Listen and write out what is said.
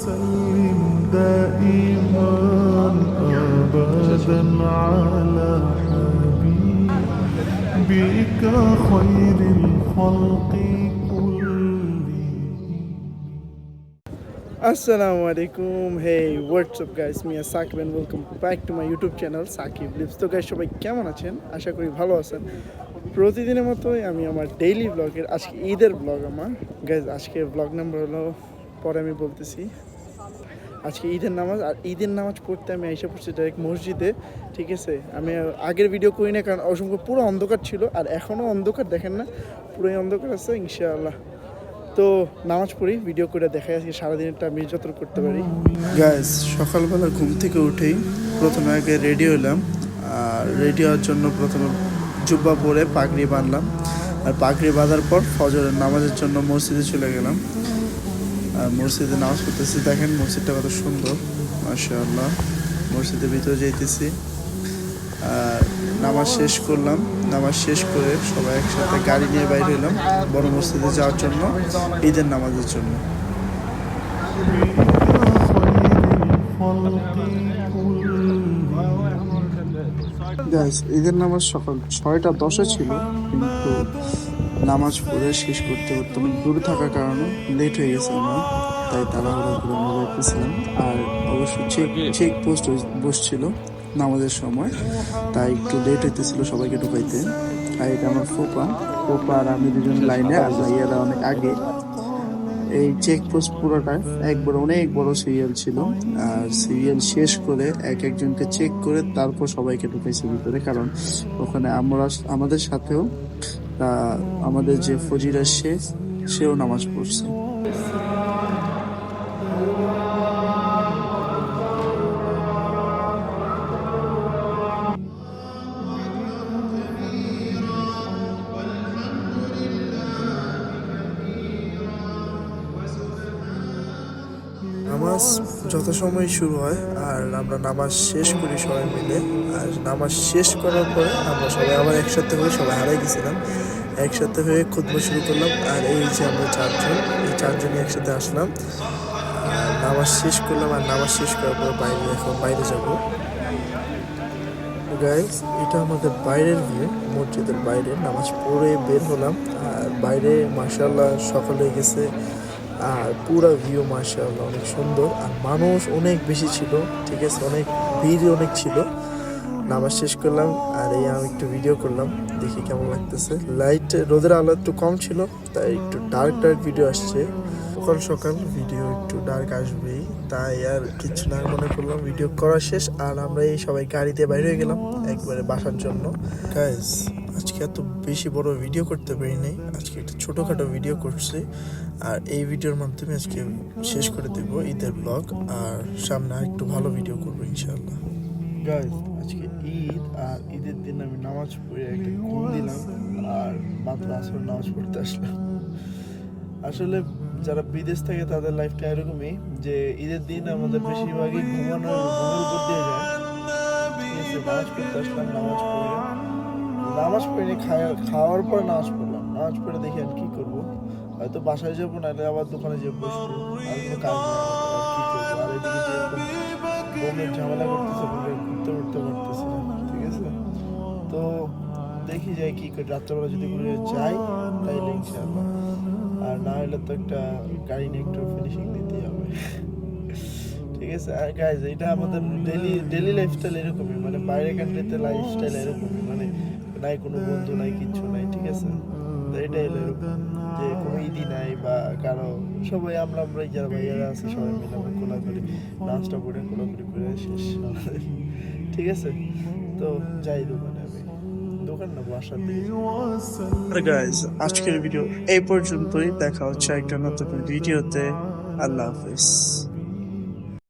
وسلم دائما أبدا على حبيبك خير الخلق Assalamu alaikum. Hey, what's up guys? Me Sakib and welcome back to my YouTube channel Sakib Lives. তো guys সবাই কেমন আছেন? আশা করি ভালো আছেন। প্রতিদিনের মতোই আমি আমার ডেইলি ব্লগের আজকে ঈদের ব্লগ আমার গাইজ আজকে ব্লগ নাম্বার হলো পরে আমি বলতেছি। আজকে ঈদের নামাজ আর ঈদের নামাজ পড়তে আমি এসে পড়ছি ডাইরেক্ট মসজিদে, ঠিক আছে। আমি আগের ভিডিও করি না কারণ অসংখ্য পুরো অন্ধকার ছিল আর এখনও অন্ধকার, দেখেন না পুরোই অন্ধকার আছে। ইনশাআল্লাহ তো নামাজ পড়ি, ভিডিও করে দেখাই আজকে সারাদিনটা আমি যতটুকু করতে পারি। গাইজ সকালবেলা ঘুম থেকে উঠেই প্রথমে আগে রেডি হলাম, আর রেডি হওয়ার জন্য প্রথমে জুব্বা পরে পাগড়ি বাঁধলাম, আর পাগড়ি বাঁধার পর ফজরের নামাজের জন্য মসজিদে চলে গেলাম। আর মসজিদে নামাজ পড়তেছি, দেখেন মসজিদটা কত সুন্দর মাশাআল্লাহ। মসজিদের ভিতরে যাইতেছি আর নামাজ শেষ করলাম। নামাজ শেষ করে সবাই একসাথে গাড়ি নিয়ে বাইরে এলাম বড় মসজিদে যাওয়ার জন্য ঈদের নামাজের জন্য। ঈদের নামাজ সকাল 6:10 ছিল, কিন্তু নামাজ পড়ে শেষ করতে করতে অনেক দূরে থাকার কারণে লেট হয়ে গেছে আমার, তাই তাড়াহুড়ো করে আমরা যাইতেছিলাম। আর অবশ্য চেক পোস্ট বসছিল নামাজের সময়, তাই একটু লেট হইতেছিল সবাইকে ঢুকাইতে। আর এটা আমার ফোপা আর আমি দুজন লাইনে, আর ভাইয়ারা অনেক আগে। এই চেক পোস্ট পুরোটা অনেক বড় সিরিয়াল ছিল, আর সিরিয়াল শেষ করে একজনকে চেক করে তারপর সবাইকে ঢুকাইছে ভিতরে, কারণ ওখানে আমাদের সাথেও আমাদের যে ফজিরা সেও নামাজ পড়ছে। নামাজ যত সময় শুরু হয় আর আমরা নামাজ শেষ করি সবাই মিলে, আর নামাজ শেষ করার পরে আমরা সবাই আবার একসাথে হয়ে সবাই হারাই গেছিলাম, একসাথে হয়ে খুতবা শুরু করলাম। আর এই যে আমরা চারজনই একসাথে আসলাম আর নামাজ শেষ করলাম। আর নামাজ শেষ করার পর এখন বাইরে যাবো। গাইজ এটা আমাদের বাইরের ভিউ, মসজিদের বাইরে নামাজ পড়ে বের হলাম। আর বাইরে মাশাআল্লাহ সকাল হয়ে গেছে, আর পুরো ভিউ মাশাআল্লাহ অনেক সুন্দর, আর মানুষ অনেক বেশি ছিল, ঠিক আছে, অনেক ভিড় অনেক ছিল। নামাজ শেষ করলাম আর এই আমি একটু ভিডিও করলাম, দেখি কেমন লাগতেছে। লাইট রোদের আলো একটু কম ছিল, তাই একটু ডার্ক ভিডিও আসছে। সকাল ভিডিও একটু ডার্ক আসবেই, তাই আর কিছু না মনে করলাম ভিডিও করা শেষ। আর আমরা এই সবাই গাড়িতে বাইরে হয়ে গেলাম একবারে বাসার জন্য। গাইস আজকে এত বেশি বড় ভিডিও করতে পারি নাই, আজকে একটা ছোটোখাটো ভিডিও করছি। আর এই ভিডিওর মাধ্যমে আজকে শেষ করে দেব ঈদের ব্লগ, আর সামনে আর একটু ভালো ভিডিও করবো ইনশাআল্লাহ। গাইস আজকে ঈদ, আর ঈদের দিন আমি নামাজ পড়ে একটা ঘুম দিলাম, আর মাত্র আসর নামাজ পড়তে আসলাম। আসলে যারা বিদেশ থাকে তাদের লাইফটা এরকমই, যে ঈদের দিন আমাদের বেশিরভাগই ঘুমের উপর দিয়ে যায়। নামাজ পড়তে আসলাম, নামাজ পড়ে খাওয়ার পর নামাজ পড়লাম। নামাজ পড়ে দেখি আর কি করবো, হয়তো বাসায় যাবো, নাহলে আবার দোকানে যেয়ে বসবো, আর কোনো কাজ নেই আর কি করবো। আর এদিকে যে এরকম বোনের ঝামেলা করতেছে, ঘুরতে পারতেছি না, ঠিক আছে। তো দেখি যাই কি করি, রাত্রেবেলা যদি ঘুরে যাই তাইলে ইনশাআল্লাহ, আর না হলে তো একটা গাড়ি নিয়ে একটু ফিনিশিং দিতেই হবে, ঠিক আছে। আর গাইজ এটা আমাদের ডেলি লাইফস্টাইল এরকমই, মানে বাইরের কান্ট্রিতে লাইফস্টাইল এরকমই, মানে নাই কোনো বন্ধু নাই, কিচ্ছু নাই, ঠিক আছে। তো এটাই হলো এরকম, যে কোনো ঈদই নাই বা কারো, সবাই আমরাই যারা ভাইয়ারা আছে সবাই মিলে আমরা কোলাকুলি নাচটা করে কোলাকুলি করে শেষ, ঠিক আছে। তো যাই দোকানে, আমি দোকান না বাসার দিকে। গাইজ আজকের ভিডিও এই পর্যন্তই, দেখা হচ্ছে একটা নতুন ভিডিওতে। আল্লাহ হাফিজ।